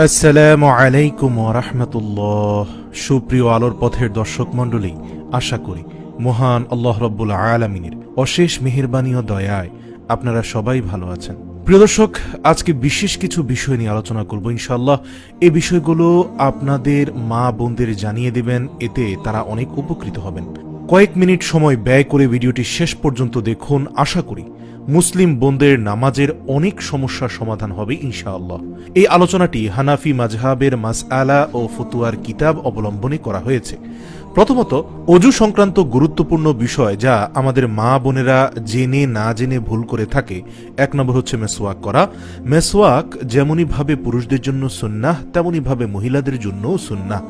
আসসালামু আলাইকুম ওয়া রাহমাতুল্লাহ। সুপ্রিয় আলোর পথের দর্শক মণ্ডলী, আশা করি মহান আল্লাহ রাব্বুল আলামিনের অশেষ মেহেরবানি ও দয়ায় আপনারা সবাই ভালো আছেন। প্রিয় দর্শক, আজকে বিশেষ কিছু বিষয় নিয়ে আলোচনা করব ইনশাআল্লাহ। এই বিষয়গুলো আপনাদের মা বোনদের জানিয়ে দেবেন, এতে তারা অনেক উপকৃত হবেন। কয়েক মিনিট সময় ব্যয় করে ভিডিওটি শেষ পর্যন্ত দেখুন। আশা করি মুসলিম বোনদের নামাজের অনেক সমস্যার সমাধান হবে ইনশাআল্লাহ। এই আলোচনাটি হানাফি মাজহাবের মাসআলা ও ফতুয়ার কিতাব অবলম্বনে করা হয়েছে। প্রথমত, অজু সংক্রান্ত গুরুত্বপূর্ণ বিষয় যা আমাদের মা বোনেরা জেনে না জেনে ভুল করে থাকে। এক নম্বর হচ্ছে মেসওয়াক করা। মেসওয়াক যেমনইভাবে পুরুষদের জন্য সুন্নাহ, তেমনইভাবে মহিলাদের জন্যও সুন্নাহ,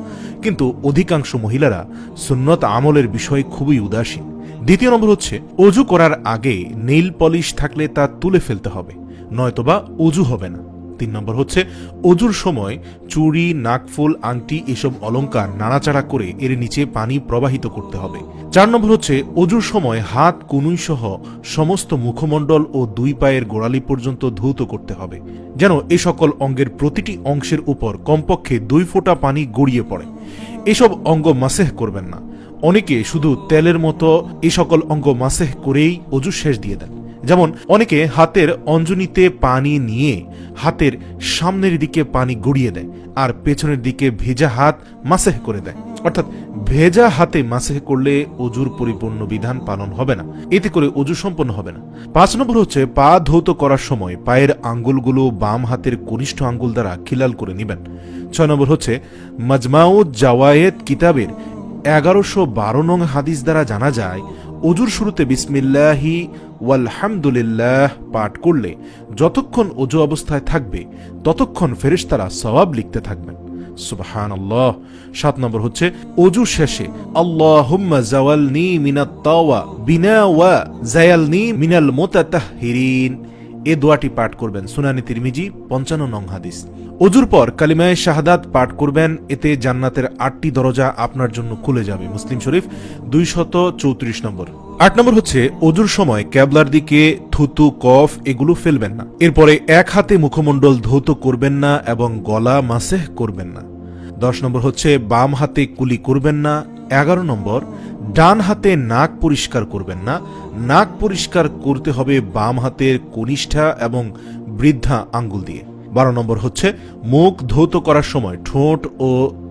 কিন্তু অধিকাংশ মহিলারা সুন্নত আমলের বিষয়ে খুবই উদাসীন। দ্বিতীয় নম্বর হচ্ছে, অজু করার আগে নেইল পলিশ থাকলে তা তুলে ফেলতে হবে, নয়তোবা অজু হবে না। 3 নম্বর হচ্ছে, অজুর সময় চুড়ি, নাকফুল, আংটি এসব অলংকার নাড়াচাড়া করে এর নিচে পানি প্রবাহিত করতে হবে। 4 নম্বর হচ্ছে, অজুর সময় হাত, কনুই সহ সমস্ত মুখমণ্ডল ও 2 পায়ের গোড়ালি পর্যন্ত ধৌত করতে হবে, যেন এ সকল অঙ্গের প্রতিটি অংশের উপর কমপক্ষে 2 ফোঁটা পানি গড়িয়ে পড়ে। এসব অঙ্গ মাসেহ করবেন না। অনেকে শুধু তেলের মতো এই সকল অঙ্গ মাসেহ করেই অজু শেষ দিয়ে দেন। যেমন অনেকে হাতের অঞ্জনীতে পানি নিয়ে হাতের সামনের দিকে পানি গড়িয়ে দেয় আর পেছনের দিকে ভেজা হাত মাসেহ করে দেয়। অর্থাৎ ভেজা হাতে মাসেহ করলে অজুর পরিপূর্ণ বিধান পালন হবে না, এতে করে অজু সম্পন্ন হবে না। 5 নম্বর হচ্ছে, পা ধৌত করার সময় পায়ের আঙ্গুলগুলো বাম হাতের কনিষ্ঠ আঙ্গুল দ্বারা খিলাল করে নেবেন। 6 নম্বর হচ্ছে, মাজমাউজ জাওয়ায়েদ কিতাবের 1112 নং হাদিস দ্বারা জানা যায়, অজুর শুরুতে বিসমিল্লাহি ওয়ালহামদুলিল্লাহ পাঠ করলে যতক্ষণ অজু অবস্থায় থাকবে ততক্ষণ ফেরেশতারা সওয়াব লিখতে থাকবেন। সুবহানাল্লাহ। 7 নম্বর হচ্ছে, অজু শেষে আল্লাহুম্মা জাওয়ালনি মিনাত তাওয়া বিনা ওয়া জায়ালনি মিনাল মুতাতাহহিরিন এ দোয়াটি পাঠ করবেন। সুনানে তিরমিজি 55 নং হাদিস। অজুর পর কালিমায়ে শাহাদাত পাঠ করবেন, এতে জান্নাতের 8টি দরজা আপনার জন্য খুলে যাবে। মুসলিম শরীফ 234 নম্বর। 8 নম্বর হচ্ছে, অজুর সময় ক্যাবলার দিকে থুতু, কফ এগুলো ফেলবেন না। এরপরে এক হাতে মুখমণ্ডল ধৌত করবেন না এবং গলা মাসেহ করবেন না। 10 নম্বর হচ্ছে, বাম হাতে কুলি করবেন না। 11 নম্বর, ডান হাতে নাক পরিষ্কার করবেন না। নাক পরিষ্কার করতে হবে বাম হাতের কনিষ্ঠা এবং বৃদ্ধা আঙ্গুল দিয়ে। 12 নম্বর হচ্ছে, মুখ ধৌত করার সময় ঠোঁট ও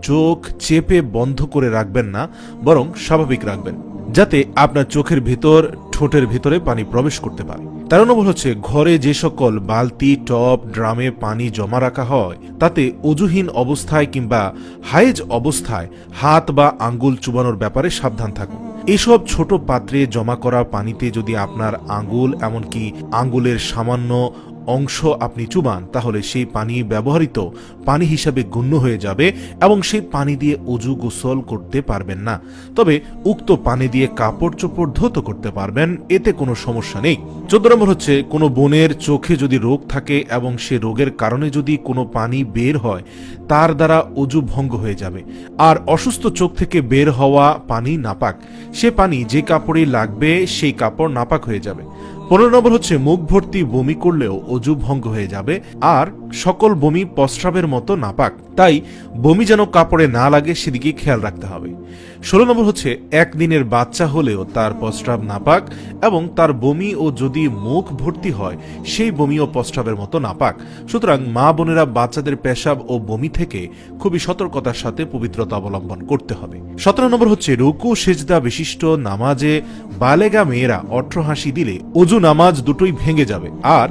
চোখ চেপে বন্ধ করে রাখবেন না, বরং স্বাভাবিক রাখবেন, যাতে আপনার চোখের ভিতর, ঠোঁটের ভিতরে পানি প্রবেশ করতে পারে। 13 নম্বর হচ্ছে, ঘরে যে সকল বালতি, টব, ড্রামে পানি জমা রাখা হয় তাতে অজুহীন অবস্থায় কিংবা হায়েজ অবস্থায় হাত বা আঙ্গুল চুবানোর ব্যাপারে সাবধান থাকুন। এসব ছোট পাত্রে জমা করা পানিতে যদি আপনার আঙ্গুল, এমনকি আঙ্গুলের সামান্য অংশ আপনি চুবান, তাহলে সেই পানি ব্যবহৃত পানি হিসাবে গণ্য হয়ে যাবে এবং সেই পানি দিয়ে অজু গোসল করতে পারবেন না। তবে উক্ত পানি দিয়ে কাপড় চোপড় ধৌত করতে পারবেন, এতে কোনো সমস্যা নেই। 14 নম্বর হচ্ছে, কোনো বোনের চোখে যদি রোগ থাকে এবং সে রোগের কারণে যদি কোনো পানি বের হয়, তার দ্বারা অজু ভঙ্গ হয়ে যাবে। আর অসুস্থ চোখ থেকে বের হওয়া পানি নাপাক, সে পানি যে কাপড়ে লাগবে সেই কাপড় নাপাক হয়ে যাবে। 15 নম্বর হচ্ছে, মুখ ভর্তি বমি করলেও অজু ভঙ্গ হয়ে যাবে, আর সকল বমি প্রস্রাবের মতো নাপাক, তাই বমি যেন কাপড়ে না লাগে সেদিকে খেয়াল রাখতে হবে। 16 নম্বর হচ্ছে, একদিনের বাচ্চা হলেও তার প্রস্রাব নাপাক এবং তার বমি ও যদি মুখ ভর্তি হয় সেই বমি ও প্রস্রাবের মতো নাপাক। সুতরাং মা বোনেরা বাচ্চাদের পেশাব ও বমি থেকে খুবই সতর্কতার সাথে পবিত্রতা অবলম্বন করতে হবে। 17 নম্বর হচ্ছে, রুকু সেজদা বিশিষ্ট নামাজে বালেগা মেয়েরা অট্টহাসি দিলে অজু নামাজ দুটোই ভেঙে যাবে, আর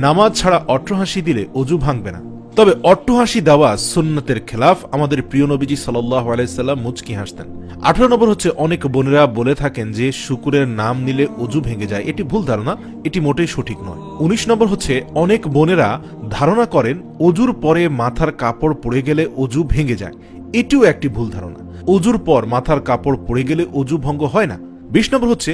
নামাজ ছাড়া অট্টহাসি দিলে অজু ভাঙবে না। তবে অট্টহাসি দেওয়া সুন্নতের খেলাফ। আমাদের প্রিয় নবীজি সাল্লাল্লাহু আলাইহি সাল্লাম মুচকি হাসতেন। 18 নম্বর হচ্ছে, অনেক বোনেরা বলে থাকেন যে শুকুরের নাম নিলে অজু ভেঙে যায়। এটি ভুল ধারণা, এটি মোটেই সঠিক নয়। 19 নম্বর হচ্ছে, অনেক বোনেরা ধারণা করেন অজুর পরে মাথার কাপড় পড়ে গেলে অজু ভেঙে যায়। এটিও একটি ভুল ধারণা। অজুর পর মাথার কাপড় পড়ে গেলে অজু ভঙ্গ হয় না। 20 নম্বর হচ্ছে,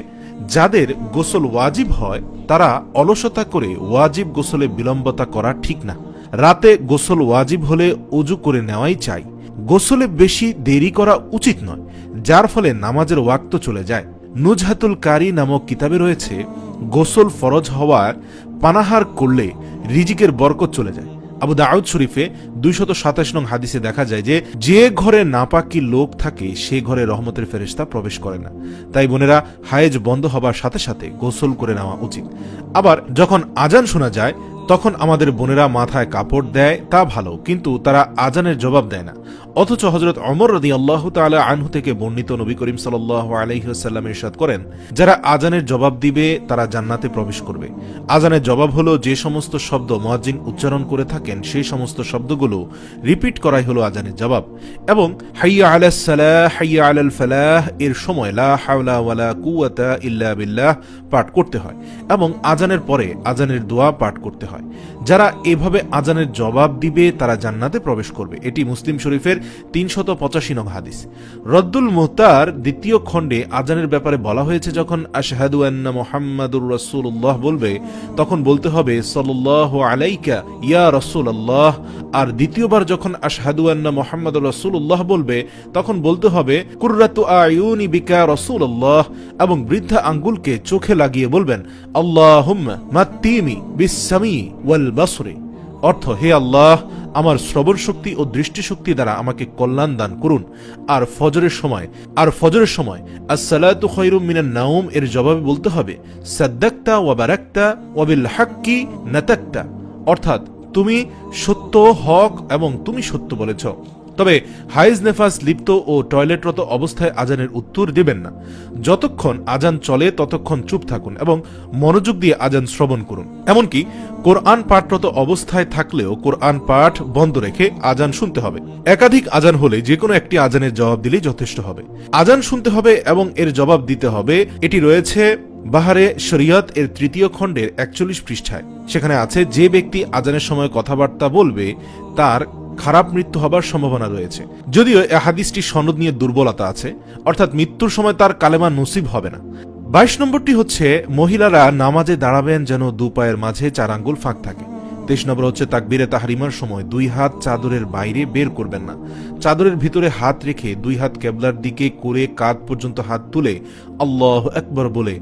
যাদের গোসল ওয়াজিব হয় তারা অলসতা করে ওয়াজিব গোসলে বিলম্বতা করা ঠিক না। রাতে গোসল ওয়াজিব হলে অজু করে নেওয়াই চাই। গোসলে বেশি দেরি করা উচিত নয়, যার ফলে নামাজের ওয়াক্ত চলে যায়। নুজহাতুল কারি নামক কিতাবে রয়েছে, গোসল ফরজ হওয়ার পানাহার করলে রিজিকের বরকত চলে যায়। আবু দাউদ শরীফে 227 নং হাদিসে দেখা যায় যে ঘরে নাপাকি লোক থাকে সে ঘরে রহমতের ফেরেশতা প্রবেশ করে না। তাই বোনেরা, হায়েজ বন্ধ হবার সাথে সাথে গোসল করে নেওয়া উচিত। আবার যখন আজান শোনা যায় তখন আমাদের বোনেরা মাথায় কাপড় দেয়, তা ভালো, কিন্তু তারা আজানের জবাব দেয় না। অথচ হযরত ওমর রাদিয়াল্লাহু তাআলা আনহু থেকে বর্ণিত নবী করিম সাল্লাল্লাহু আলাইহি ওয়াসাল্লাম ইরশাদ করেন, যারা আজানের জবাব দিবে তারা জান্নাতে প্রবেশ করবে। আজানের জবাব হলো যে সমস্ত শব্দ মুয়াজ্জিন উচ্চারণ করে থাকেন সেই সমস্ত শব্দগুলো রিপিট করাই হলো আজানের জবাব। এবং হাইয়া আলাস সালাহ হাইয়া আলাল ফালাহ এর সময় লা হাওলা ওয়ালা কুওয়াতা ইল্লা বিল্লাহ পাঠ করতে হয় এবং আজানের পরে আজানের দোয়া পাঠ করতে হয়। যারা এভাবে আজানের জবাব দিবে তারা জান্নাতে প্রবেশ করবে। এটি মুসলিম শরীফের 385 নং হাদিস। রদ্দুল মুহতার দ্বিতীয় খণ্ডে আজানের ব্যাপারে বলা হয়েছে, যখন আশহাদু আন্না মুহাম্মাদুর রাসূলুল্লাহ বলবে তখন বলতে হবে সাল্লাল্লাহু আলাইকা ইয়া রাসূলুল্লাহ। আর দ্বিতীয়বার যখন আশহাদু আন্না মুহাম্মাদুর রাসূলুল্লাহ বলবে তখন বলতে হবে কুররাতু আয়ুনি বিকা রাসূলুল্লাহ, এবং বৃদ্ধা আঙ্গুলকে চোখে লাগিয়ে বলবেন আল্লাহুম্মা মাত্তিনি বিসসামি ওয়াল বাসরি। অর্থ, হে আল্লাহ, আমার শ্রবণ শক্তি ও দৃষ্টিশক্তি দ্বারা আমাকে কল্যাণ দান করুন। আর ফজরের সময় আসসালাতু খায়রুম মিনান নাওম এর জবাবে বলতে হবে সাদ্দাকতা ওয়া বারাকতা ওয়া বিল হাক্কি নাতাকতা, অর্থাৎ তুমি সত্য, হক এবং তুমি সত্য বলেছ। তবে হাইজ নেফাস লিপ্ত ও টয়লেটরত অবস্থায় আজানের উত্তর দিবেন না। যতক্ষণ আজান চলে ততক্ষণ চুপ থাকুন এবং মনোযোগ দিয়ে আজান শ্রবণ করুন। এমনকি কোরআন পাঠরত অবস্থায় থাকলেও কোরআন পাঠ বন্ধ রেখে আজান শুনতে হবে। একাধিক আজান হলে যে কোনো একটি আজানের জবাব দিলেই যথেষ্ট হবে। আজান শুনতে হবে এবং এর জবাব দিতে হবে, এটি রয়েছে বাহারে শরিয়ত এর 3য় খণ্ডের 41 পৃষ্ঠায়। সেখানে আছে, যে ব্যক্তি আজানের সময় কথাবার্তা বলবে তার খারাপ মৃত্যু হবার সম্ভাবনা রয়েছে। যদিও এ হাদিসটি সনদ নিয়ে দুর্বলতা আছে, অর্থাৎ মৃত্যুর সময় তার কালেমা নসিব হবে না। 22 নম্বরটি হচ্ছে, মহিলারা নামাজে দাঁড়াবেন যেন দু পায়ের মাঝে 4 আঙ্গুল ফাঁক থাকে। 23 নম্বর হচ্ছে, তাকবীরে তাহরিমার সময় 2 হাত চাদরের বাইরে বের করবেন না। চাদরের ভিতরে হাত রেখে 2 হাত কেবলার দিকে করে কাঁধ পর্যন্ত হাত তুলে আল্লাহু আকবার বলে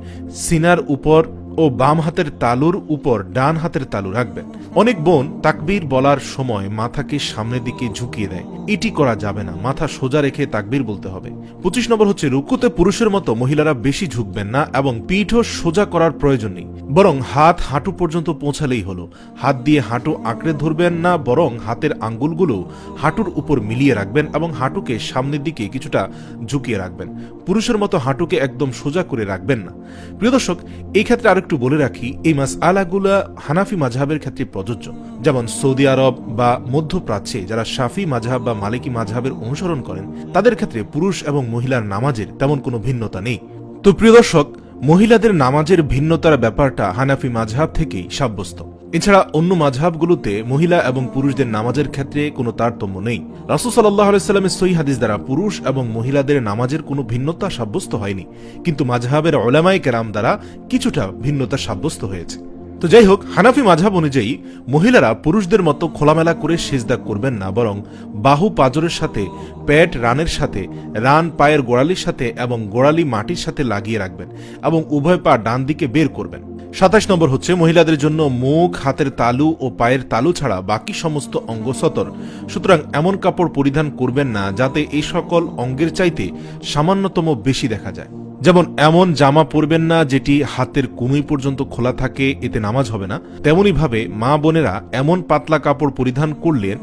সিনার উপর ও বাম হাতের তালুর উপর ডান হাতের তালু রাখবেন। অনেক বোন তাকবীর বলার সময় মাথাকে সামনের দিকে ঝুঁকিয়ে দেয়, এটি করা যাবে না, মাথা সোজা রেখে তাকবীর বলতে হবে। 25 নম্বর হচ্ছে, রুকুতে পুরুষের মতো মহিলারা বেশি ঝুঁকবেন না এবং পিঠও সোজা করার প্রয়োজন নেই, বরং হাত হাঁটু পর্যন্ত পৌঁছালেই হলো। হাত দিয়ে হাঁটু আঁকড়ে ধরবেন না, বরং হাতের আঙ্গুলগুলো হাঁটুর উপর মিলিয়ে রাখবেন এবং হাঁটুকে সামনের দিকে কিছুটা ঝুঁকিয়ে রাখবেন। পুরুষের মতো হাঁটুকে একদম সোজা করে রাখবেন না। প্রিয় দর্শক, এই ক্ষেত্রে আরেকটু বলে রাখি, এই মাসআলাগুলো হানাফি মাযহাবের ক্ষেত্রে প্রযোজ্য। যেমন সৌদি আরব বা মধ্যপ্রাচ্যে যারা শাফি মাযহাব বা মালিকি মাযহাবের অনুসরণ করেন, তাদের ক্ষেত্রে পুরুষ এবং মহিলার নামাজের তেমন কোনো ভিন্নতা নেই। তো প্রিয় দর্শক, মহিলাদের নামাজের ভিন্নতার ব্যাপারটা হানাফি মাযহাব থেকেই সাব্যস্ত। এছাড়া অন্য মাযহাবগুলোতে মহিলা এবং পুরুষদের নামাজের ক্ষেত্রে কোনো তারতম্য নেই। রাসূল সাল্লাল্লাহু আলাইহি ওয়াসাল্লামের সহিহ হাদিস দ্বারা পুরুষ এবং মহিলাদের নামাজের কোনো ভিন্নতা সাব্যস্ত হয়নি, কিন্তু মাযহাবের উলামায়ে কেরাম দ্বারা কিছুটা ভিন্নতা সাব্যস্ত হয়েছে। তো যাই হোক, হানাফি মাযহাব অনুযায়ী মহিলারা পুরুষদের মতো খোলামেলা করে সিজদা করবেন না, বরং বাহু পাঁজরের সাথে, পেট রানের সাথে, রান পায়ের গোড়ালির সাথে এবং গোড়ালি মাটির সাথে লাগিয়ে রাখবেন এবং উভয় পা ডান দিকে বের করবেন। 27 নম্বর হচ্ছে, মহিলাদের জন্য মুখ, হাতের তালু ও পায়ের তালু ছাড়া বাকি সমস্ত অঙ্গ সতর। সুতরাং এমন কাপড় পরিধান করবেন না যাতে এই সকল অঙ্গের চাইতে সামান্যতম বেশি দেখা যায়। যেমন এমন জামা পরবেন না যেটি হাতের কনুই পর্যন্ত খোলা থাকে, এতে নামাজ হবে না। তেমনি ভাবে মা বোনেরা এমন পাতলা কাপড় পরিধান করলেন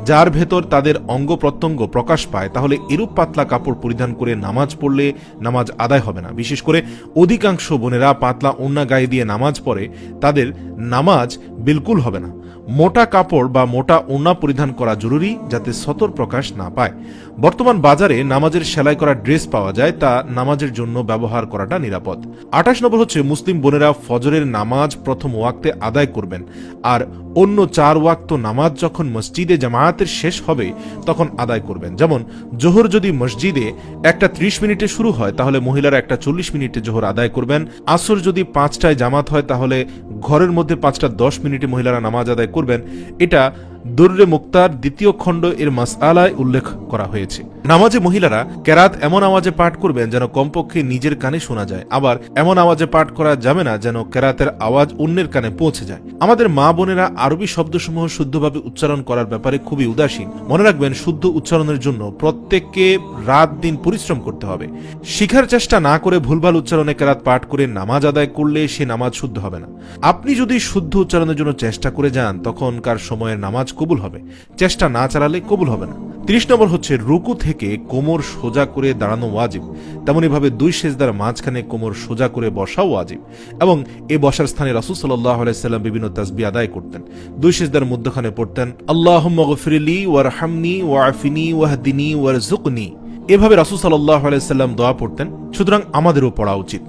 যার ভেতর তাদের অঙ্গ প্রত্যঙ্গ প্রকাশ পায়, তাহলে এরূপ পাতলা কাপড় পরিধান করে নামাজ পড়লে নামাজ আদায় হবে না। বিশেষ করে অধিকাংশ বোনেরা পাতলা ওড়না গায়ে দিয়ে নামাজ পড়ে, তাদের নামাজ বিলকুল হবে না। মোটা কাপড় বা মোটা ওড়না পরিধান করা জরুরি, যাতে সতর প্রকাশ না পায়। বর্তমান বাজারে নামাজের সেলাই করা ড্রেস পাওয়া যায়, তা নামাজের জন্য ব্যবহার করাটা নিরাপদ। 28 নম্বর হচ্ছে, মুসলিম বোনেরা ফজরের নামাজ প্রথম ওয়াক্তে আদায় করবেন, আর অন্য 4 ওয়াক্ত নামাজ যখন মসজিদে জামায়াতের শেষ হবে তখন আদায় করবেন। যেমন জোহর যদি মসজিদে 1:30 মিনিটে শুরু হয়, তাহলে মহিলারা 1:40 মিনিটে জোহর আদায় করবেন। আসর যদি 5টায় জামাত হয়, তাহলে ঘরের মধ্যে 5:10 মিনিটে মহিলারা নামাজ আদায় করবেন। এটা দুররে মুক্তার 2য় খণ্ড এর মাসআলায় উল্লেখ করা হয়েছে। নামাজে মহিলারা কেরাত এমন আওয়াজে পাঠ করবেন যেন কমপক্ষে নিজের কানে শোনা যায়, আবার এমন আওয়াজে পাঠ করা যাবে না যেন কেরাতের আওয়াজ অন্যের কানে পৌঁছে যায়। আমাদের মা বোনেরা আরবি শব্দসমূহ শুদ্ধভাবে উচ্চারণ করার ব্যাপারে খুবই উদাসীন। মনে রাখবেন, শুদ্ধ উচ্চারণের জন্য প্রত্যেককে রাত দিন পরিশ্রম করতে হবে। শিখার চেষ্টা না করে ভুলভাল উচ্চারণে কেরাত পাঠ করে নামাজ আদায় করলে সে নামাজ শুদ্ধ হবে না। আপনি যদি শুদ্ধ উচ্চারণের জন্য চেষ্টা করে যান তখনকার সময়ের নামাজ কবুল হবে, চেষ্টা না চালালে কবুল হবে না। 30 নম্বর হচ্ছে রুকু থেকে কোমর সোজা করে দাঁড়ানো ওয়াজিব, তেমনিভাবে 2 সেজদার মাঝখানে কোমর সোজা করে বসাও ওয়াজিব, এবং এ বসার স্থানে রাসূল সাল্লাল্লাহু আলাইহি সাল্লাম বিভিন্ন তাসবিহ আদায় করতেন। 2 সেজদার মধ্যখানে পড়তেন আল্লাহুম্মা গফিরলি ওয়ারহামনি ওয়াআফিনি ওয়াহদিনি ওয়ারযুকনি। এভাবে রাসূল সাল্লাল্লাহু আলাইহি সাল্লাম দোয়া পড়তেন। সুতরাং আমাদেরও পড়া উচিত।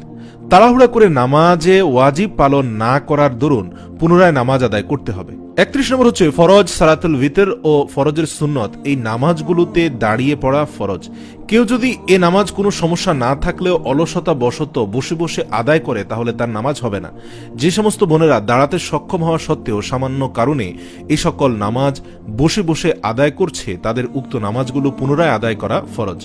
তাড়াহুড়া করে নামাজে ওয়াজিব পালন না করার দরুন পুনরায় নামাজ আদায় করতে হবে। 31 নম্বর হচ্ছে ফরজ, সালাতুল ভিতর ও ফরজের সুন্নত এই নামাজগুলোতে দাঁড়িয়ে পড়া ফরজ। কেউ যদি এ নামাজ কোনো সমস্যা না থাকলেও অলসতা বশত বসে বসে আদায় করে তাহলে তার নামাজ হবে না। যে সমস্ত বোনেরা দাঁড়াতে সক্ষম হওয়া সত্ত্বেও সামান্য কারণে এই সকল নামাজ বসে বসে আদায় করছে তাদের উক্ত নামাজগুলো পুনরায় আদায় করা ফরজ।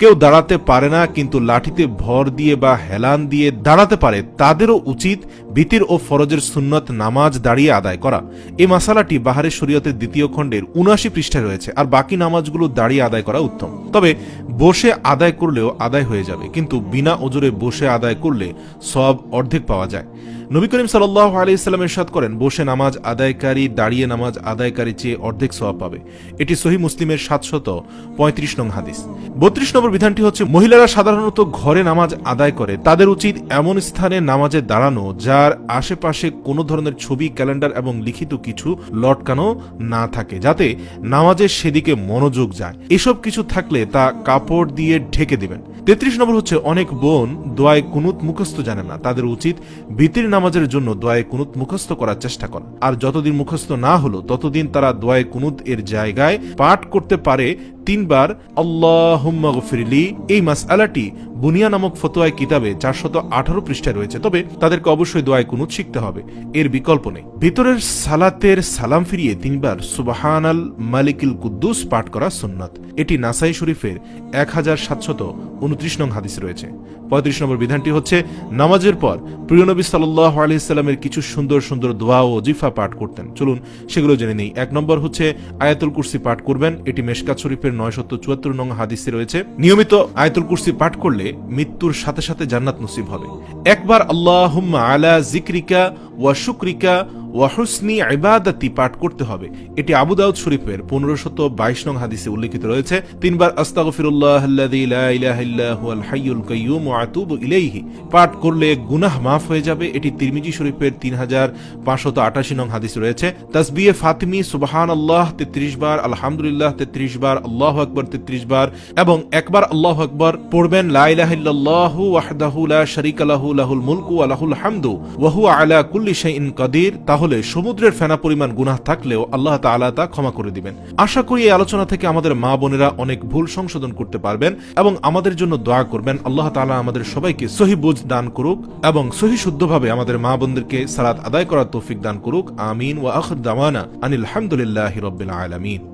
কেউ দাঁড়াতে পারে না কিন্তু লাঠিতে ভর দিয়ে বা হেলান দিয়ে দাঁড়াতে পারে, তাদেরও উচিত বিতির ও ফরজের সুন্নত নামাজ দাঁড়িয়ে আদায় করা। এই মাসালাটি বাহারে শরীয়তের 2য় খণ্ডের 79 পৃষ্ঠায় রয়েছে। আর বাকি নামাজগুলো দাঁড়িয়ে আদায় করা উত্তম। তবে বসে আদায় করলেও আদায় হয়ে যাবে, কিন্তু বিনা ওজরে বসে আদায় করলে সওয়াব অর্ধেক পাওয়া যায়। নবী করিম সাল্লাল্লাহু আলাইহি সাল্লাম ইরশাদ করেন, বসে নামাজ আদায়কারী দাঁড়িয়ে নামাজ আদায়কারী চেয়ে অর্ধেক সওয়াব পাবে। এটি সহিহ মুসলিমের 735 নং হাদিস। 32 নম্বর বিধানটি হচ্ছে মহিলারা সাধারণত ঘরে নামাজ আদায় করে, তাদের উচিত এমন স্থানে নামাজে দাঁড়ানো যার আশেপাশে কোনো ধরনের ছবি, ক্যালেন্ডার এবং লিখিত কিছু লটকানো না থাকে, যাতে নামাজের সেদিকে মনোযোগ যায়। এসব কিছু থাকলে তা কাপড় দিয়ে ঢেকে দিবেন। 33 নম্বর হচ্ছে অনেক বোন দোয়ায়ে কুনুত মুখস্থ জানে না, তাদের উচিত বিতির নামাজের জন্য দোয়ায়ে কুনুত মুখস্থ করার চেষ্টা করা। আর যতদিন মুখস্থ না হলো ততদিন তারা দোয়ায়ে কুনুত এর জায়গায় পাঠ করতে পারে 3 বার আল্লাহুম্মা গফিরলি। এই মাসআলাটি বুনিয়া নামক ফতোয়ায় কিতাবে 418 পৃষ্ঠায় রয়েছে। তবে তাদেরকে অবশ্যই দোয়ায়ে কুনুত শিখতে হবে, এর বিকল্প নেই। ভিতরের সালাতের সালাম ফিরিয়ে 3 বার সুবহানাল মালিকিল কুদ্দুস পাঠ করা সুন্নাত। এটি নাসাই শরীফের 1729 নং হাদিস রয়েছে। 35 নম্বর বিধানটি হচ্ছে নামাজের পর প্রিয় নবী সাল্লাল্লাহু আলাইহি সাল্লামের কিছু সুন্দর সুন্দর দোয়া ও ওজিফা পাঠ করতেন। চলুন সেগুলো জেনে নেই। 1 নম্বর হচ্ছে আয়াতুল কুরসি পাঠ করবেন। এটি মেশকাত শরীফের 974 নং হাদিসে রয়েছে। নিয়মিত আয়াতুল কুরসি পাঠ করলে মৃত্যুর সাথে সাথে জান্নাত নসিব হবে। একবার আল্লাহুম্মা আলা যিকরিকা ওয়া শুকরিকা ওয়া হুসনি ইবাদাতি পাঠ করতে হবে। এটি আবু দাউদ শরীফের 1522 নং হাদিসে উল্লেখিত রয়েছে। 3 বার আস্তাগফিরুল্লাহাল্লাযী লা ইলাহা ইল্লা হুয়াল হাইয়ুল কাইয়্যুম ওয়া আতুবু ইলাইহি পাঠ করলে গুনাহ মাফ হয়ে যাবে। এটি তিরমিজি শরীফের 3588 নং হাদিস রয়েছে। তাসবিহে ফাতিমি সুবহানাল্লাহ 33 বার, আলহামদুলিল্লাহ 33 বার, আল্লাহু আকবার 33 বার এবং একবার আল্লাহু আকবার পড়বেন। লা ইলাহা ইল্লাল্লাহু ওয়াহদাহু লা শারীকা লাহু লাহুল মুলকু ওয়া লাহুল হামদু ওয়া হুয়া আলা কুল্লি শাইইন কাদির। তাহলে সমুদ্রের ফেনা পরিমাণ গুনাহ থাকলেও আল্লাহ তাআলা তা ক্ষমা করে দিবেন। আশা করি এই আলোচনা থেকে আমাদের মা বোনেরা অনেক ভুল সংশোধন করতে পারবেন এবং আমাদের জন্য দোয়া করবেন। আল্লাহ তাআলা আমাদের সবাইকে সহিহ বুঝ দান করুক এবং সহিহ শুদ্ধভাবে আমাদের মা বোনদেরকে সালাত আদায় করার তৌফিক দান করুক। আমিন ওয়া আখির দাওয়ানা আনিল হামদুলিল্লাহি রাব্বিল আলামিন।